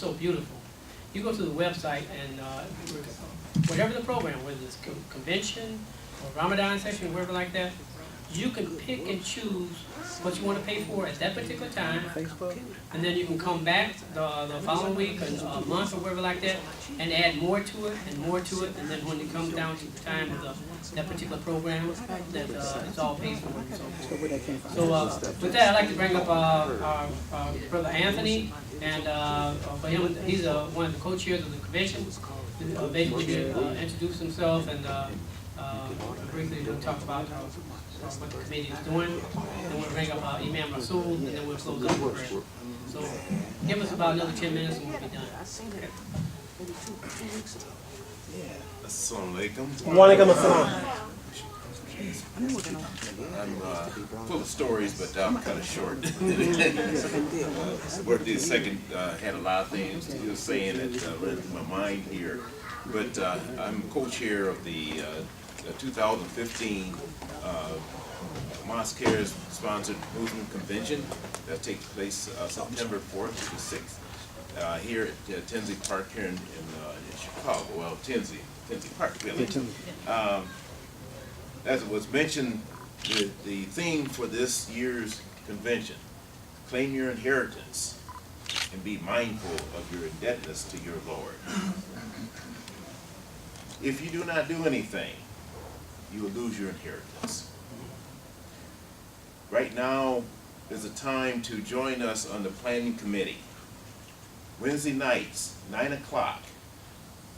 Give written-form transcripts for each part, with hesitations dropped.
so beautiful. You go to the website and whatever the program, whether it's convention or Ramadan session, wherever like that, you can pick and choose what you want to pay for at that particular time, and then you can come back the following week or a month or whatever like that, and add more to it and more to it, and then when it comes down to the time of that particular program, that it's all paid for and so forth. So with that, I'd like to bring up our brother Anthony, and for him, he's one of the co-chairs of the convention. Basically, introduce himself and briefly talk about what the committee is doing. Then we'll bring up Imam Rasool, and then we'll close up with prayer. So give us about another 10 minutes and we'll be done. Assalamu alaikum. Walaikum assalam. I'm full of stories, but I'm kind of short. Worked the second, had a lot of things he was saying that ran through my mind here. But I'm co-chair of the 2015 Mosque sponsored Muslim convention that takes place September 4th to the 6th here at Tinsley Park here in Chicago. Well, Tinsley Park, really. As it was mentioned, the theme for this year's convention, claim your inheritance and be mindful of your indebtedness to your Lord. If you do not do anything, you will lose your inheritance. Right now is a time to join us on the planning committee. Wednesday nights, 9 o'clock.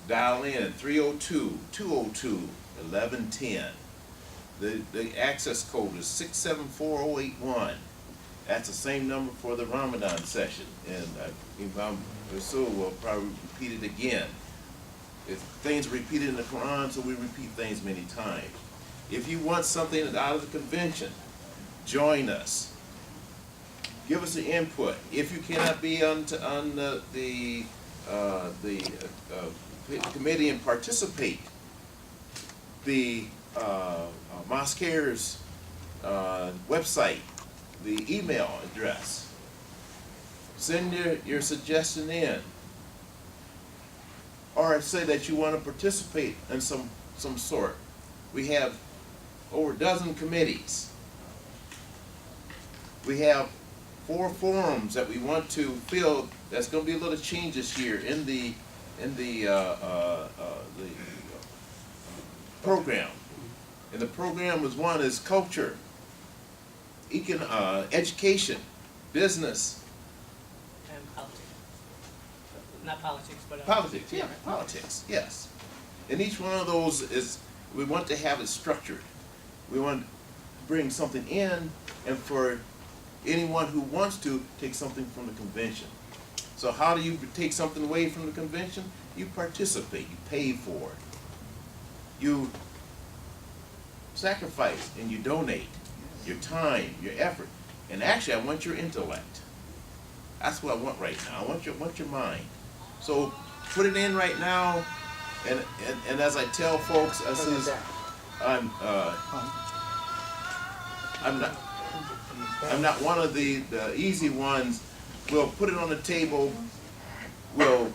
Dial in at 302-202-1110. The access code is 674081. That's the same number for the Ramadan session. And Imam Rasool will probably repeat it again. If things are repeated in the Quran, so we repeat things many times. If you want something out of the convention, join us. Give us the input. If you cannot be on the committee and participate, the Mosque's website, the email address, send your suggestion in. Or say that you want to participate in some sort. We have over a dozen committees. We have 4 forums that we want to fill. That's going to be a little change this year in the program. And the program is culture, education, business. Not politics, but Politics, yeah, politics, yes. And each one of those we want to have it structured. We want to bring something in, and for anyone who wants to take something from the convention. So how do you take something away from the convention? You participate, you pay for it. You sacrifice and you donate your time, your effort. And actually, I want your intellect. That's what I want right now. I want your mind. So put it in right now, and as I tell folks, I says, I'm not one of the easy ones. We'll put it on the table, we'll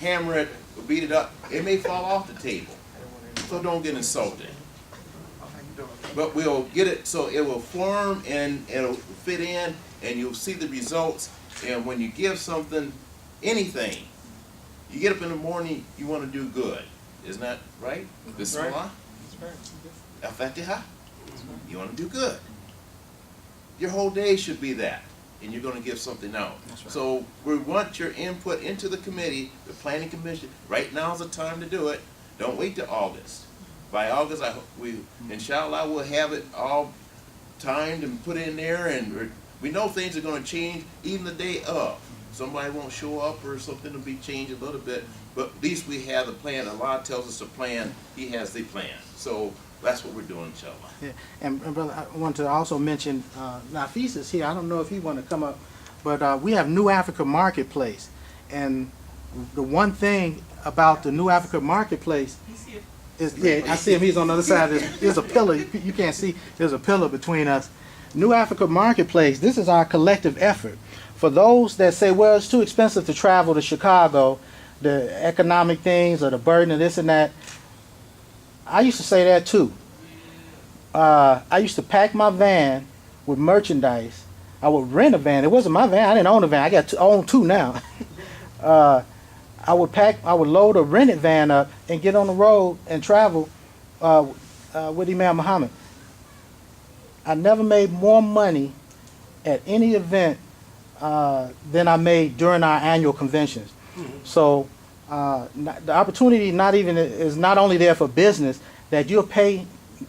hammer it, we'll beat it up. It may fall off the table, so don't get insulted. But we'll get it so it will form and it'll fit in, and you'll see the results. And when you give something, anything, you get up in the morning, you want to do good. Isn't that right? Bismillah. Al-Fatiha. You want to do good. Your whole day should be that, and you're going to give something out. Right. So we want your input into the committee, the planning commission. Right now is the time to do it. Don't wait till August. By August, inshallah, we'll have it all timed and put in there, and we know things are going to change even the day of. Somebody won't show up or something will be changed a little bit, but at least we have the plan. Allah tells us the plan. He has the plan. So that's what we're doing, inshallah. Yeah. And brother, I want to also mention, Nafis is here. I don't know if he want to come up, but we have New Africa Marketplace. And the one thing about the New Africa Marketplace is, yeah, I see him. He's on the other side. There's a pillar. You can't see. There's a pillar between us. New Africa Marketplace, this is our collective effort for those that say, well, it's too expensive to travel to Chicago, the economic things or the burden of this and that, I used to say that too. I used to pack my van with merchandise. I would rent a van. It wasn't my van. I didn't own a van. I own two now. I would load a rented van up and get on the road and travel with Imam Mohammed. I never made more money at any event than I made during our annual conventions. So the opportunity is not only there for business, that you'll pay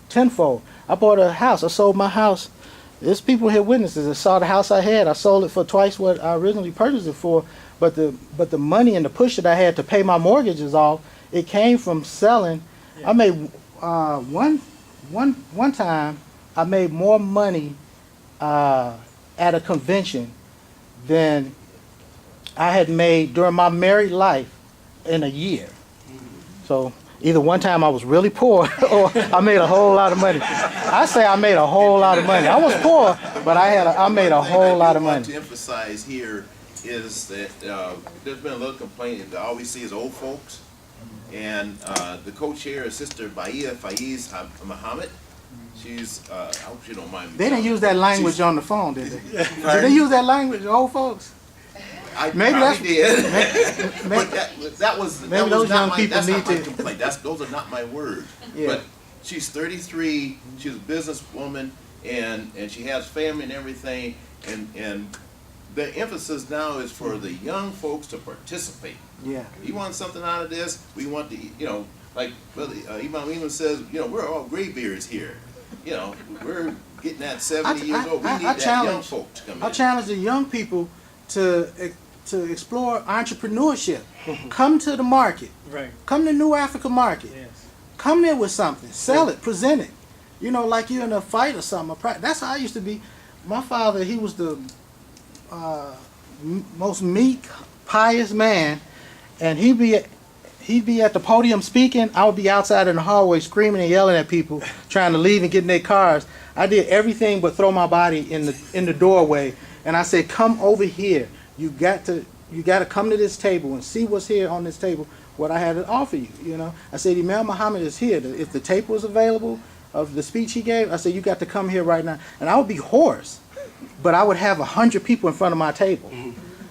tenfold. I bought a house. I sold my house. There's people here witnesses that saw the house I had. I sold it for twice what I originally purchased it for. But the money and the push that I had to pay my mortgages off, it came from selling. Yeah. I made one time I made more money at a convention than I had made during my married life in a year. So either one time I was really poor or I made a whole lot of money. I say I made a whole lot of money. I was poor, but I made a whole lot of money. What I want to emphasize here is that there's been a little complaint that all we see is old folks. And the co-chair is Sister Baia Faiz Mohammed. She's, I hope she don't mind me. They didn't use that language on the phone, did they? Did they use that language, old folks? Maybe that's did. But that was not my complaint. Those are not my words. Yeah. But she's 33. She's a businesswoman, and she has family and everything. And the emphasis now is for the young folks to participate. Yeah. You want something out of this? We want to, like Brother Imam says, we're all graybeards here. We're getting at 70 years old. We need that young folk to come in. I challenge the young people to explore entrepreneurship. Come to the market. Right. Come to New Africa Market. Yes. Come there with something. Sell it. Present it. Like you're in a fight or something. That's how I used to be. My father, he was the most meek, pious man, and he'd be at the podium speaking. I would be outside in the hallway screaming and yelling at people, trying to leave and get in their cars. I did everything but throw my body in the doorway, and I said, "Come over here. You got to come to this table and see what's here on this table. What I had to offer you." I said, "Imam Mohammed is here. If the tape was available of the speech he gave, I said, you got to come here right now." And I would be hoarse, but I would have 100 people in front of my table.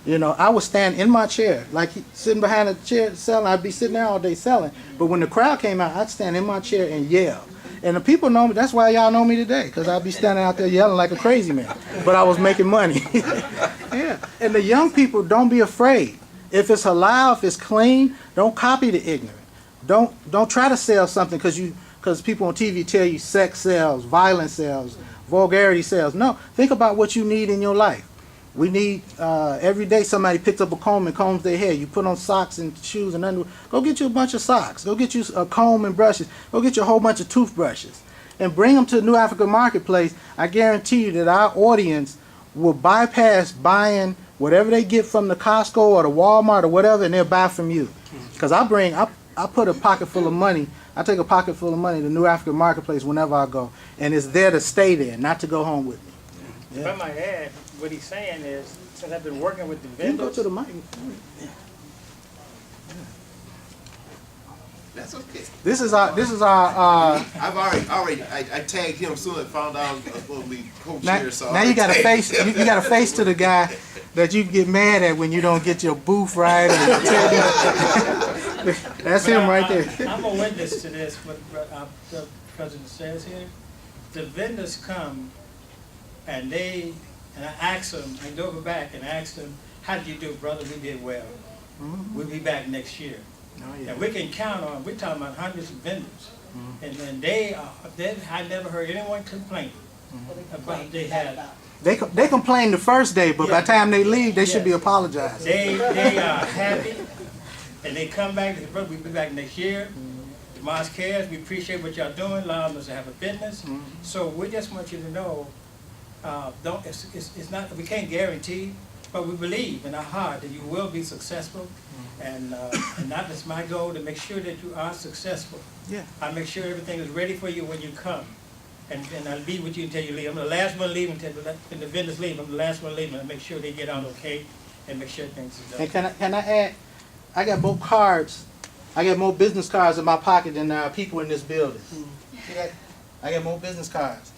I would stand in my chair, like sitting behind a chair selling. I'd be sitting there all day selling. But when the crowd came out, I'd stand in my chair and yell. And the people know me. That's why y'all know me today, because I'd be standing out there yelling like a crazy man. But I was making money. Yeah. And the young people, don't be afraid. If it's halal, if it's clean, don't copy the ignorant. Don't try to sell something because people on TV tell you sex sells, violence sells, vulgarity sells. No, think about what you need in your life. We need, every day somebody picks up a comb and combs their hair. You put on socks and shoes and underwear. Go get you a bunch of socks. Go get you a comb and brushes. Go get you a whole bunch of toothbrushes. And bring them to the New Africa Marketplace. I guarantee you that our audience will bypass buying whatever they get from the Costco or the Walmart or whatever, and they'll buy from you. Because I put a pocket full of money. I take a pocket full of money to the New Africa Marketplace whenever I go. And it's there to stay there, not to go home with me. Yeah. If I might add, what he's saying is, since I've been working with the vendors... You can go to the mic. That's okay. This is our I've already I tagged him soon as I found out I was supposed to be co-chair. Now you got a face. You got a face to the guy that you get mad at when you don't get your booth right. That's him right there. I'm a witness to this. What the president says here. The vendors come, and I ask them. I go back and ask them, "How did you do, brother? We did well. We'll be back next year." Oh, yeah. And we can count on, we're talking about hundreds of vendors. And I never heard anyone complain about they had. They complain the first day, but by the time they leave, they should be apologizing. They are happy, and they come back, they say, "Brother, we'll be back next year. The Mosque cares, we appreciate what y'all doing, allowing us to have a business." So we just want you to know, it's not, we can't guarantee, but we believe in our heart that you will be successful. And that is my goal, to make sure that you are successful. Yeah. I make sure everything is ready for you when you come. and I'll be with you until you leave. I'm the last one leaving until the vendors leave. I'm the last one leaving. I'll make sure they get out okay and make sure things are done. And can I add, I got more cards, I got more business cards in my pocket than people in this building. See that? I got more business cards.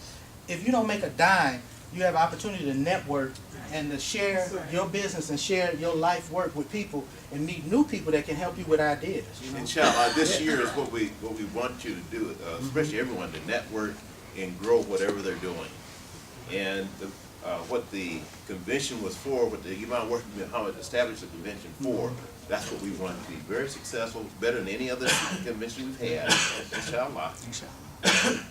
If you don't make a dime, you have opportunity to network and to share your business and share your life work with people and meet new people that can help you with ideas. You know? Inshallah, this year is what we want you to do, especially everyone, to network and grow whatever they're doing. And what the convention was for, what the Imam working with Mohammed established the convention for, that's what we want to be. Very successful, better than any other convention we've had, inshallah.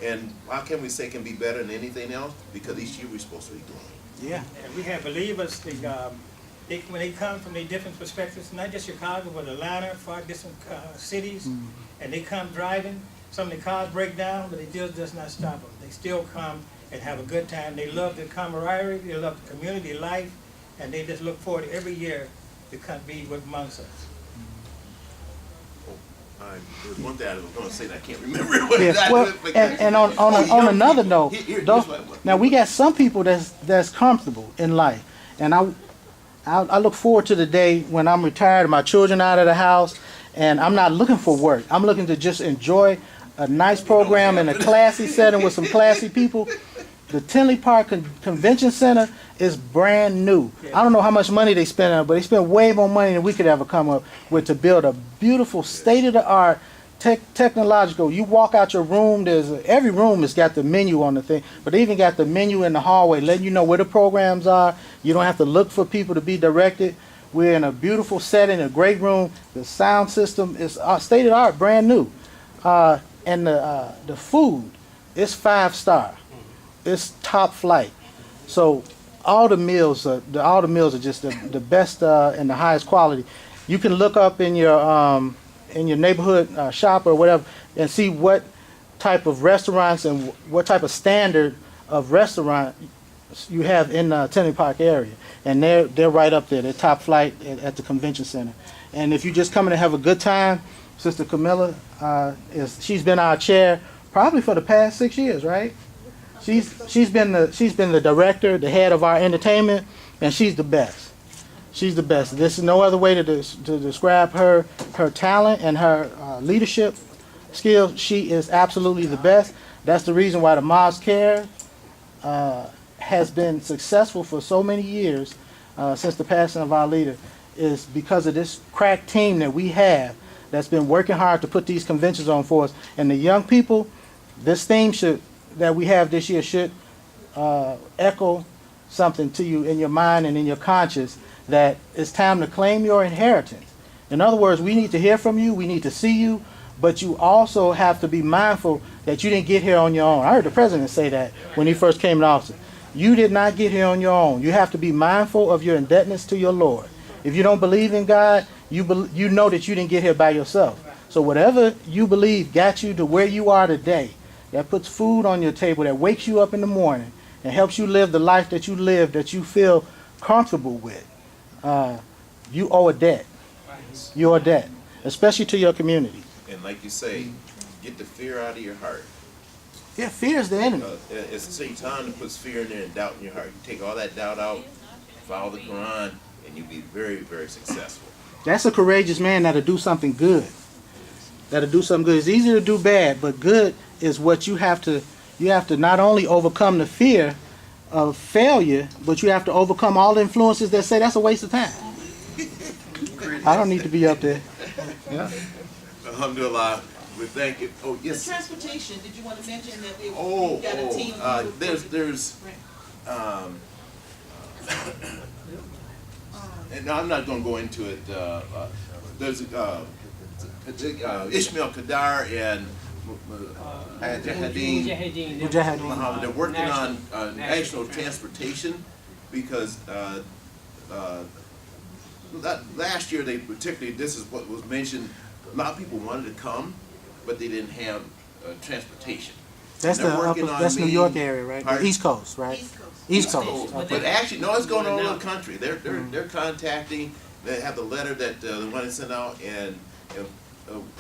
And how can we say can be better than anything else? Because each year we're supposed to be doing it. Yeah. And we have believers, when they come from their different perspectives, not just Chicago, but Atlanta, far different cities, and they come driving, some of the cars break down, but it still does not stop them. They still come and have a good time. They love the camaraderie, they love the community life, and they just look forward to every year to come be with amongst us. There was one thing I was going to say that I can't remember what Yes, well, and on another note, now we got some people that's comfortable in life, and I look forward to the day when I'm retired and my children out of the house, and I'm not looking for work. I'm looking to just enjoy a nice program in a classy setting with some classy people. The Tinley Park Convention Center is brand new. I don't know how much money they spent on it, but they spent way more money than we could ever come up with to build a beautiful, state-of-the-art, technological. You walk out your room, every room has got the menu on the thing, but they even got the menu in the hallway, letting you know where the programs are. You don't have to look for people to be directed. We're in a beautiful setting, a great room. The sound system is state-of-the-art, brand new. And the food is 5-star. It's top flight. So all the meals are just the best and the highest quality. You can look up in your neighborhood shop or whatever and see what type of restaurants and what type of standard of restaurant you have in the Tinley Park area, and they're right up there. They're top flight at the convention center. And if you just come in and have a good time, Sister Camilla she's been our chair probably for the past 6 years, right? She's been the director, the head of our entertainment, and she's the best. She's the best. There's no other way to describe her talent and her leadership skills. She is absolutely the best. That's the reason why the Mosque has been successful for so many years since the passing of our leader, is because of this crack team that we have that's been working hard to put these conventions on for us. And the young people, this theme that we have this year should echo something to you in your mind and in your conscience, that it's time to claim your inheritance. In other words, we need to hear from you, we need to see you, but you also have to be mindful that you didn't get here on your own. I heard the president say that when he first came in office. You did not get here on your own. You have to be mindful of your indebtedness to your Lord. If you don't believe in God, you know that you didn't get here by yourself. So whatever you believe got you to where you are today, that puts food on your table, that wakes you up in the morning and helps you live the life that you live, that you feel comfortable with, you owe a debt. You owe a debt, especially to your community. And like you say, get the fear out of your heart. Yeah, fear is the enemy. It's Satan that puts fear in there and doubt in your heart. You take all that doubt out, follow the Quran, and you'll be very, very successful. That's a courageous man that'll do something good. That'll do something good. It's easy to do bad, but good is what you have to not only overcome the fear of failure, but you have to overcome all the influences that say that's a waste of time. I don't need to be up there. Yeah. Alhamdulillah. We thank you. Oh, yes. The transportation, did you want to mention that they Oh, got a team? And I'm not going to go into it. There's Ishmael Kadar and Mujahideen. They're working on national transportation because last year this is what was mentioned. A lot of people wanted to come, but they didn't have transportation. That's that's New York area, right? The East Coast, right? East Coast. Okay. But actually, no, it's going all over the country. They're contacting. They have the letter that they want to send out, and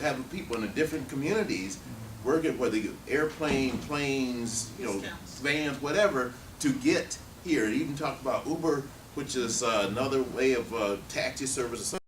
having people in the different communities working whether you airplane, planes, you know, Discounts. vans, whatever, to get here. And even talk about Uber, which is another way of taxi service or